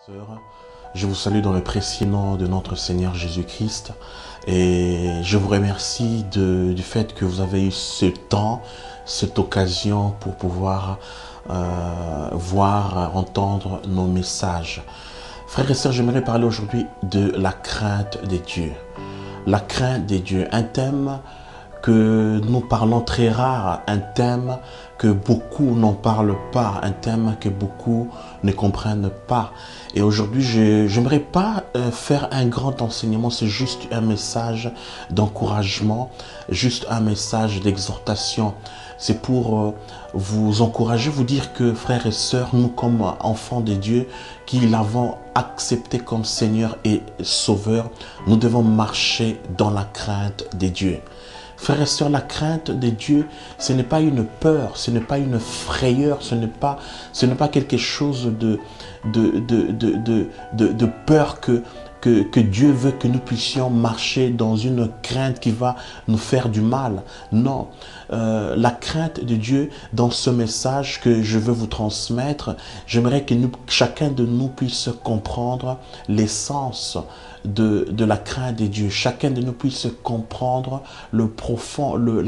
Sœurs, je vous salue dans le précieux nom de notre Seigneur Jésus-Christ et je vous remercie du fait que vous avez eu ce temps, cette occasion pour pouvoir entendre nos messages. Frères et sœurs, j'aimerais parler aujourd'hui de la crainte des dieux. La crainte des dieux, un thème que nous parlons très rare, un thème que beaucoup n'en parlent pas, un thème que beaucoup ne comprennent pas. Et aujourd'hui, je n'aimerais pas faire un grand enseignement, c'est juste un message d'encouragement, juste un message d'exhortation. C'est pour vous encourager, vous dire que frères et sœurs, nous comme enfants de Dieu, qui l'avons accepté comme Seigneur et Sauveur, nous devons marcher dans la crainte des dieux. Frères et sœurs, la crainte de Dieu, ce n'est pas une peur, ce n'est pas une frayeur, ce n'est pas quelque chose de peur que Dieu veut que nous puissions marcher dans une crainte qui va nous faire du mal. Non, la crainte de Dieu, dans ce message que je veux vous transmettre, j'aimerais que chacun de nous puisse comprendre l'essence de la crainte de Dieu. Chacun de nous puisse comprendre la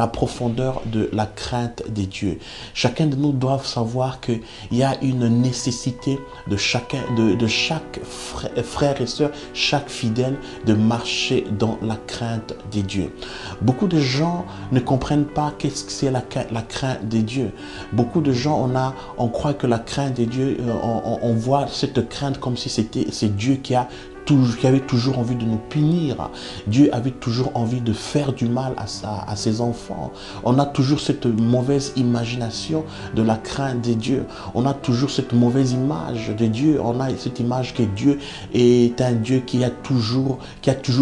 profondeur de la crainte de Dieu. Chacun de nous doit savoir qu'il y a une nécessité de chaque frère et sœur, chaque fidèle, de marcher dans la crainte de Dieu. Beaucoup de gens ne comprennent pas qu'est-ce que c'est la crainte de Dieu. Beaucoup de gens, on croit que la crainte de Dieu, on voit cette crainte comme si c'est Dieu qui avait toujours envie de nous punir. Dieu avait toujours envie de faire du mal à ses enfants. On a toujours cette mauvaise imagination de la crainte de Dieu. On a toujours cette mauvaise image de Dieu. On a cette image que Dieu est un Dieu qui a toujours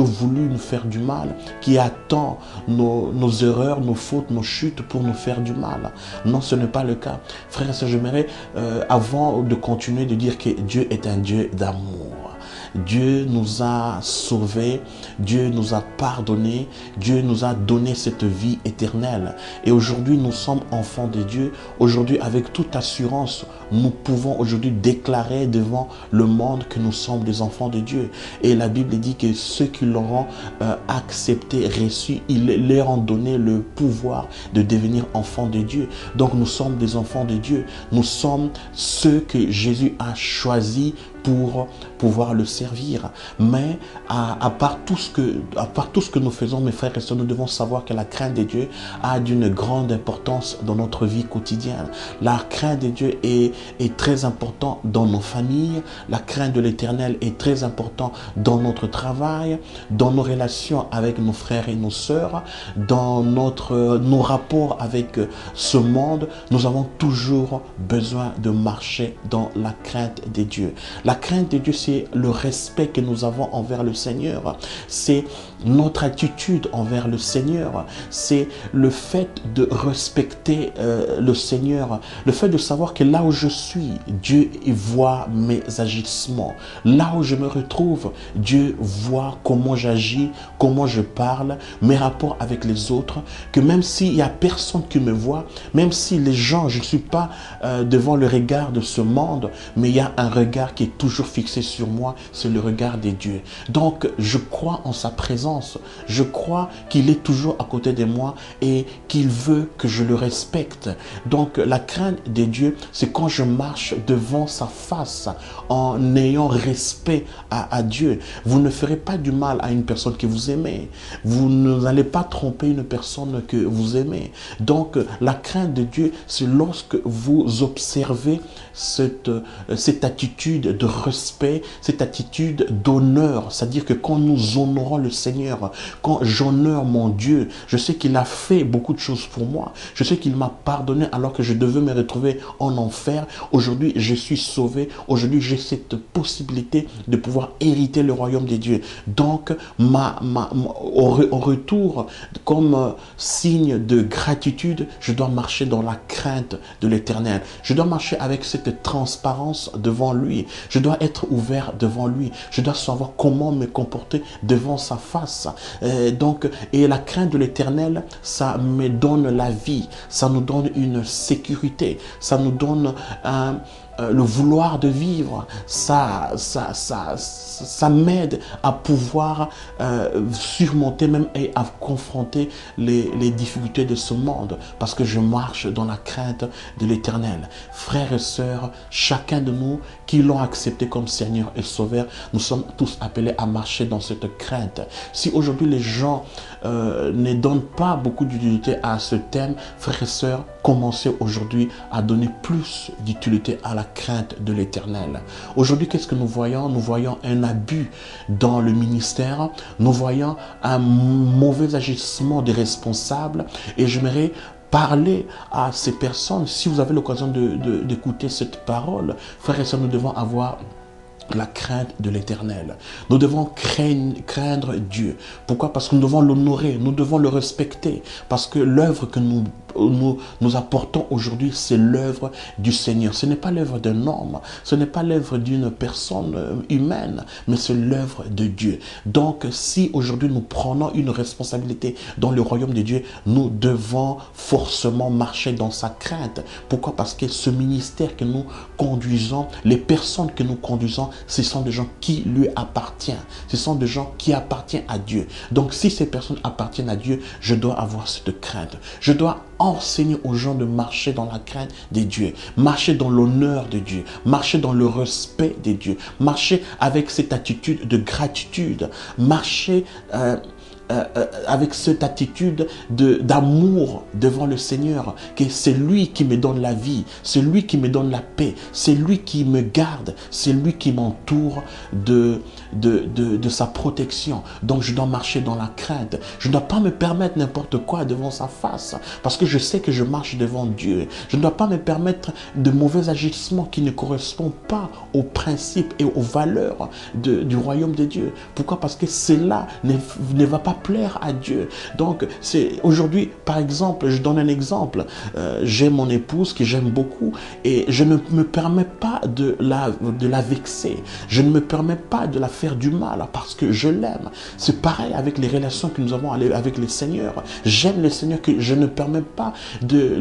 voulu nous faire du mal, qui attend nos erreurs, nos fautes, nos chutes pour nous faire du mal. Non, ce n'est pas le cas. Frères et sœurs, j'aimerais, avant de continuer, de dire que Dieu est un Dieu d'amour. Dieu nous a sauvés, Dieu nous a pardonnés, Dieu nous a donné cette vie éternelle. Et aujourd'hui, nous sommes enfants de Dieu. Aujourd'hui, avec toute assurance, nous pouvons aujourd'hui déclarer devant le monde que nous sommes des enfants de Dieu. Et la Bible dit que ceux qui l'auront accepté, reçu, ils leur ont donné le pouvoir de devenir enfants de Dieu. Donc nous sommes des enfants de Dieu. Nous sommes ceux que Jésus a choisis pour pouvoir le servir. Mais à part tout ce que nous faisons, mes frères et sœurs, nous devons savoir que la crainte de Dieu a d'une grande importance dans notre vie quotidienne. La crainte de Dieu est très importante dans nos familles. La crainte de l'Éternel est très importante dans notre travail, dans nos relations avec nos frères et nos sœurs, dans nos rapports avec ce monde. Nous avons toujours besoin de marcher dans la crainte de Dieu. La crainte de Dieu, c'est le respect que nous avons envers le Seigneur. C'est notre attitude envers le Seigneur. C'est le fait de respecter le Seigneur. Le fait de savoir que là où je suis, Dieu voit mes agissements. Là où je me retrouve, Dieu voit comment j'agis, comment je parle, mes rapports avec les autres. Que même s'il n'y a personne qui me voit, même si les gens, je ne suis pas devant le regard de ce monde, mais il y a un regard qui est toujours fixé sur moi, c'est le regard des dieux. Donc, je crois en sa présence. Je crois qu'il est toujours à côté de moi et qu'il veut que je le respecte. Donc, la crainte des dieux, c'est quand je marche devant sa face en ayant respect à Dieu. Vous ne ferez pas du mal à une personne que vous aimez. Vous n'allez pas tromper une personne que vous aimez. Donc, la crainte de Dieu, c'est lorsque vous observez cette attitude de respect, cette attitude d'honneur. C'est-à-dire que quand nous honorons le Seigneur, quand j'honore mon Dieu, je sais qu'il a fait beaucoup de choses pour moi. Je sais qu'il m'a pardonné alors que je devais me retrouver en enfer. Aujourd'hui, je suis sauvé. Aujourd'hui, j'ai cette possibilité de pouvoir hériter le royaume des dieux. Donc, au retour, comme signe de gratitude, je dois marcher dans la crainte de l'Éternel. Je dois marcher avec cette transparence devant lui. Je dois être ouvert devant lui. Je dois savoir comment me comporter devant sa face. Et la crainte de l'Éternel, ça me donne la vie. Ça nous donne une sécurité. Ça nous donne le vouloir de vivre. Ça m'aide à pouvoir surmonter même et à confronter les difficultés de ce monde, parce que je marche dans la crainte de l'Éternel. Frères et sœurs, chacun de nous qui l'ont accepté comme Seigneur et Sauveur, nous sommes tous appelés à marcher dans cette crainte. Si aujourd'hui les gens ne donnent pas beaucoup d'utilité à ce thème, frères et sœurs, commencez aujourd'hui à donner plus d'utilité à la crainte de l'Éternel. Aujourd'hui, qu'est-ce que nous voyons? Nous voyons un abus dans le ministère, nous voyons un mauvais agissement des responsables, et j'aimerais parler à ces personnes. Si vous avez l'occasion d'écouter cette parole, frères et sœurs, nous devons avoir la crainte de l'Éternel. Nous devons craindre Dieu. Pourquoi? Parce que nous devons l'honorer, nous devons le respecter, parce que l'œuvre que nous apportons aujourd'hui, c'est l'œuvre du Seigneur. Ce n'est pas l'œuvre d'un homme, ce n'est pas l'œuvre d'une personne humaine, mais c'est l'œuvre de Dieu. Donc, si aujourd'hui nous prenons une responsabilité dans le royaume de Dieu, nous devons forcément marcher dans sa crainte. Pourquoi? Parce que ce ministère que nous conduisons, les personnes que nous conduisons, ce sont des gens qui lui appartiennent. Ce sont des gens qui appartiennent à Dieu. Donc, si ces personnes appartiennent à Dieu, je dois avoir cette crainte. Je dois enseigner aux gens de marcher dans la crainte de Dieu, marcher dans l'honneur de Dieu, marcher dans le respect de Dieu, marcher avec cette attitude de gratitude, marcher avec cette attitude d'amour devant le Seigneur, que c'est lui qui me donne la vie, c'est lui qui me donne la paix, c'est lui qui me garde, c'est lui qui m'entoure de sa protection. Donc je dois marcher dans la crainte. Je ne dois pas me permettre n'importe quoi devant sa face, parce que je sais que je marche devant Dieu. Je ne dois pas me permettre de mauvais agissements qui ne correspondent pas aux principes et aux valeurs du royaume de Dieu. Pourquoi? Parce que cela ne va pas plaire à Dieu. Donc, aujourd'hui, par exemple, je donne un exemple. J'ai mon épouse que j'aime beaucoup et je ne me permets pas de la vexer. Je ne me permets pas de la faire du mal parce que je l'aime. C'est pareil avec les relations que nous avons avec le Seigneur. J'aime le Seigneur, que je ne permets pas de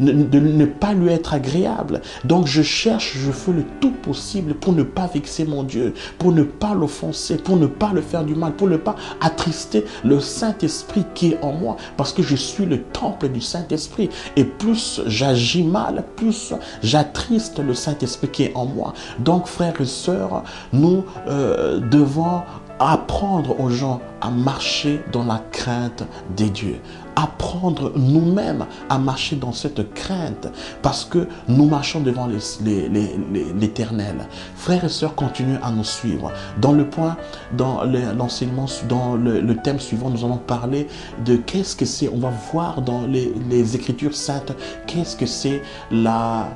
ne pas lui être agréable. Donc, je fais le tout possible pour ne pas vexer mon Dieu, pour ne pas l'offenser, pour ne pas le faire du mal, pour ne pas attrister le Saint-Esprit qui est en moi, parce que je suis le temple du Saint-Esprit. Et plus j'agis mal, plus j'attriste le Saint-Esprit qui est en moi. Donc, frères et sœurs, nous devons apprendre aux gens à marcher dans la crainte des dieux. Apprendre nous-mêmes à marcher dans cette crainte, parce que nous marchons devant l'Éternel. Frères et sœurs, continuez à nous suivre. Dans l'enseignement, dans le thème suivant, nous allons parler de qu'est-ce que c'est. On va voir dans les Écritures saintes qu'est-ce que c'est la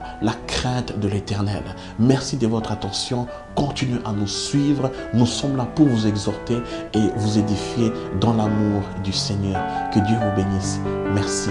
crainte de l'Éternel. Merci de votre attention. Continuez à nous suivre. Nous sommes là pour vous exhorter et vous édifier dans l'amour du Seigneur. Que Dieu vous bénisse. Merci.